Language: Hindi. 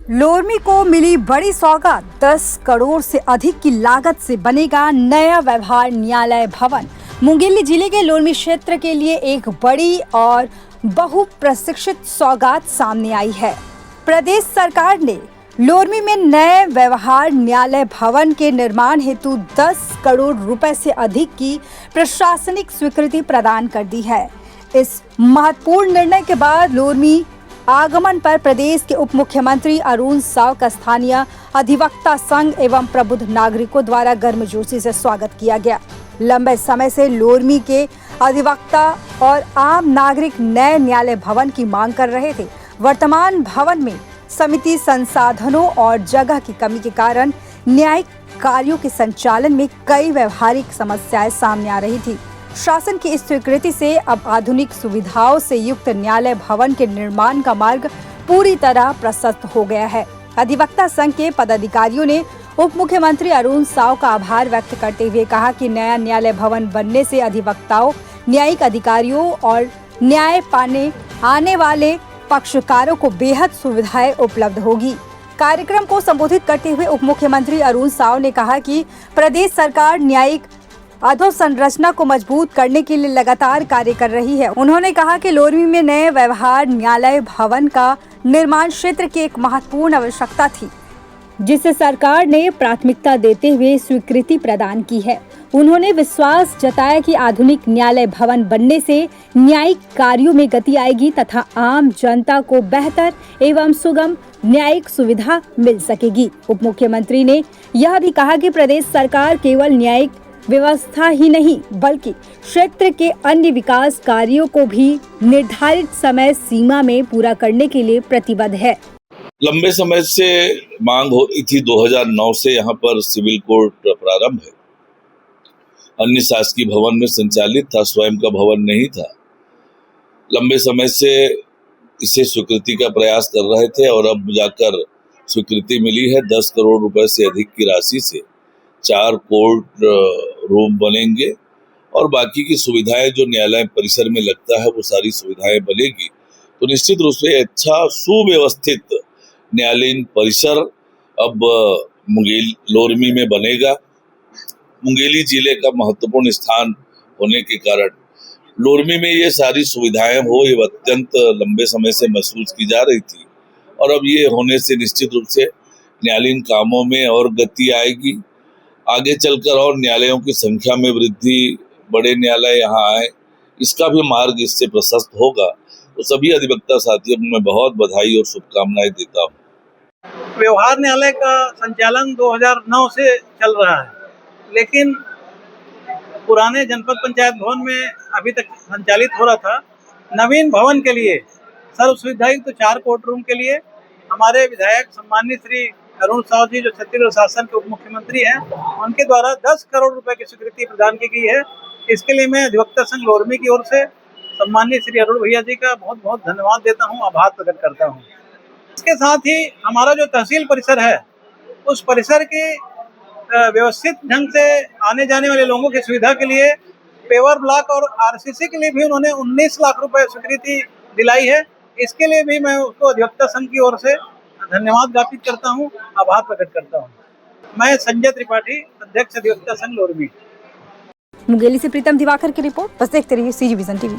लोरमी को मिली बड़ी सौगात। 10 करोड़ से अधिक की लागत से बनेगा नया व्यवहार न्यायालय भवन। मुंगेली जिले के लोरमी क्षेत्र के लिए एक बड़ी और बहुप्रतीक्षित सौगात सामने आई है। प्रदेश सरकार ने लोरमी में नए व्यवहार न्यायालय भवन के निर्माण हेतु 10 करोड़ रुपए से अधिक की प्रशासनिक स्वीकृति प्रदान कर दी है। इस महत्वपूर्ण निर्णय के बाद लोरमी आगमन पर प्रदेश के उप मुख्यमंत्री अरुण साव का स्थानीय अधिवक्ता संघ एवं प्रबुद्ध नागरिकों द्वारा गर्मजोशी से स्वागत किया गया। लंबे समय से लोरमी के अधिवक्ता और आम नागरिक नए न्यायालय भवन की मांग कर रहे थे। वर्तमान भवन में समिति संसाधनों और जगह की कमी के कारण न्यायिक कार्यों के संचालन में कई व्यवहारिक समस्याएं सामने आ रही थी। शासन की इस स्वीकृति से अब आधुनिक सुविधाओं से युक्त न्यायालय भवन के निर्माण का मार्ग पूरी तरह प्रशस्त हो गया है। अधिवक्ता संघ के पदाधिकारियों ने उप मुख्यमंत्री अरुण साव का आभार व्यक्त करते हुए कहा कि नया न्यायालय भवन बनने से अधिवक्ताओं, न्यायिक अधिकारियों और न्याय पाने आने वाले पक्षकारों को बेहद सुविधाएं उपलब्ध होगी। कार्यक्रम को संबोधित करते हुए उप मुख्यमंत्री अरुण साव ने कहा कि प्रदेश सरकार न्यायिक अधोसंरचना को मजबूत करने के लिए लगातार कार्य कर रही है। उन्होंने कहा कि लोरमी में नए व्यवहार न्यायालय भवन का निर्माण क्षेत्र की एक महत्वपूर्ण आवश्यकता थी, जिसे सरकार ने प्राथमिकता देते हुए स्वीकृति प्रदान की है। उन्होंने विश्वास जताया कि आधुनिक न्यायालय भवन बनने से न्यायिक कार्यों में गति आएगी तथा आम जनता को बेहतर एवं सुगम न्यायिक सुविधा मिल सकेगी। उप मुख्यमंत्री ने यह भी कहा कि प्रदेश सरकार केवल न्यायिक व्यवस्था ही नहीं बल्कि क्षेत्र के अन्य विकास कार्यों को भी निर्धारित समय सीमा में पूरा करने के लिए प्रतिबद्ध है। लंबे समय से मांग हो रही थी। 2009 से यहाँ पर सिविल कोर्ट प्रारंभ है। अन्य शासकीय भवन में संचालित था, स्वयं का भवन नहीं था। लंबे समय से इसे स्वीकृति का प्रयास कर रहे थे और अब जाकर स्वीकृति मिली है। 10 करोड़ रुपए से अधिक की राशि से 4 कोर्ट रूम बनेंगे और बाकी की सुविधाएं जो न्यायालय परिसर में लगता है वो सारी सुविधाएं बनेगी। तो निश्चित रूप से अच्छा सुव्यवस्थित न्यायालयीन परिसर अब लोरमी में बनेगा। मुंगेली जिले का महत्वपूर्ण स्थान होने के कारण लोरमी में ये सारी सुविधाएं हो, ये अत्यंत लंबे समय से महसूस की जा रही थी और अब ये होने से निश्चित रूप से न्यायालयीन कामों में और गति आएगी। आगे चलकर और न्यायालयों की संख्या में वृद्धि, बड़े न्यायालय यहाँ आए, इसका भी मार्ग इससे प्रशस्त होगा। तो सभी अधिवक्ता साथियों को मैं बहुत बधाई और शुभकामनाएं देता हूँ। व्यवहार न्यायालय का संचालन 2009 से चल रहा है, लेकिन पुराने जनपद पंचायत भवन में अभी तक संचालित हो रहा था। नवीन भवन के लिए सर्व सुविधायुक्त 4 कोर्ट रूम के लिए हमारे विधायक सम्मानित श्री अरुण साव जी, जो छत्तीसगढ़ शासन के उप मुख्यमंत्री हैं, उनके द्वारा 10 करोड़ रुपए की स्वीकृति प्रदान की गई है। इसके लिए मैं अधिवक्ता संघ लोरमी की ओर से सम्मानित श्री अरुण भैया जी का बहुत बहुत धन्यवाद देता हूं, आभार प्रकट करता हूं। इसके साथ ही हमारा जो तहसील परिसर है, उस परिसर के व्यवस्थित ढंग से आने जाने वाले लोगों की सुविधा के लिए पेवर ब्लॉक और आरसीसी के लिए भी उन्होंने 19 लाख रुपए स्वीकृति दिलाई है। इसके लिए भी मैं उसको अधिवक्ता संघ की ओर से धन्यवाद ज्ञापित करता हूं, आभार प्रकट करता हूं। मैं संजय त्रिपाठी, अध्यक्ष अधिवक्ता संघ लोरमी। मुंगेली से प्रीतम दिवाकर की रिपोर्ट। बस देखते रहिए CG विजन TV।